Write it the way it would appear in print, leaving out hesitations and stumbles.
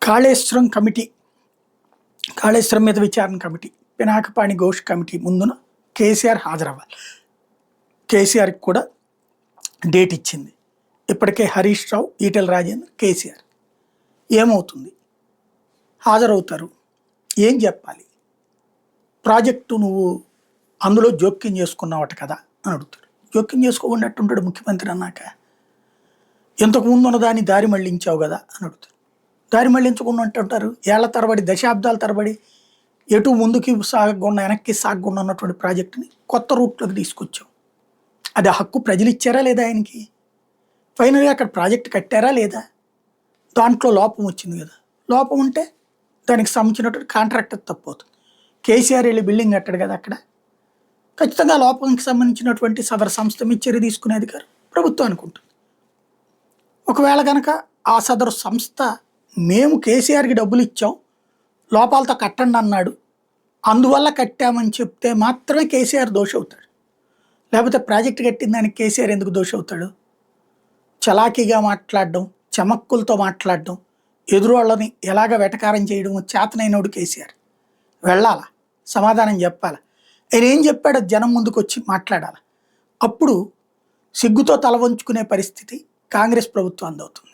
Kaleshwaram committee, Kaleshwaram మీద విచారణ committee, Pinakapani Ghosh committee ముందున కేసీఆర్ హాజరవ్వాలి. కేసీఆర్కి కూడా డేట్ ఇచ్చింది. ఇప్పటికే హరీష్ రావు, ఈటెల రాజేందర్, కేసీఆర్ ఏమవుతుంది, హాజరవుతారు, ఏం చెప్పాలి, ప్రాజెక్టు నువ్వు అందులో జోక్యం చేసుకున్నావట కదా అని అడుగుతాడు. జోక్యం చేసుకోకున్నట్టుంటాడు ముఖ్యమంత్రి అన్నాక. ఇంతకుముందు ఉన్నదాన్ని దారి మళ్లించావు కదా అని అడుగుతాడు. దారి మళ్లించకుండా అంటుంటారు. ఏళ్ల తరబడి, దశాబ్దాల తరబడి ఎటు ముందుకి సాగకుండా వెనక్కి సాగకుండా ఉన్నటువంటి ప్రాజెక్టుని కొత్త రూట్లోకి తీసుకొచ్చావు. అది హక్కు ప్రజలు ఇచ్చారా లేదా ఆయనకి? ఫైనల్గా అక్కడ ప్రాజెక్ట్ కట్టారా లేదా? దాంట్లో లోపం వచ్చింది కదా. లోపం ఉంటే దానికి సంబంధించినటువంటి కాంట్రాక్టర్ తప్పవుతుంది. కేసీఆర్ వెళ్ళి బిల్డింగ్ కట్టాడు కదా అక్కడ. ఖచ్చితంగా లోపానికి సంబంధించినటువంటి సదరు సంస్థ మీద చర్య తీసుకునే అధికారం ప్రభుత్వం అనుకుంటుంది. ఒకవేళ కనుక ఆ సదరు సంస్థ మేము కేసీఆర్కి డబ్బులు ఇచ్చాం, లోపాలతో కట్టండి అన్నాడు, అందువల్ల కట్టామని చెప్తే మాత్రమే కేసీఆర్ దోషవుతాడు. లేకపోతే ప్రాజెక్టు కట్టిన దానికి కేసీఆర్ ఎందుకు దోషవుతాడు? చలాకీగా మాట్లాడడం, చమక్కులతో మాట్లాడడం, ఎదురోళ్ళని ఎలాగ వెటకారం చేయడం చేతనైనోడు కేసీఆర్. వెళ్ళాలా, సమాధానం చెప్పాలా. ఆయన ఏం చెప్పాడో జనం ముందుకు వచ్చి మాట్లాడాలి. అప్పుడు సిగ్గుతో తల వంచుకునే పరిస్థితి కాంగ్రెస్ ప్రభుత్వం అందవుతుంది.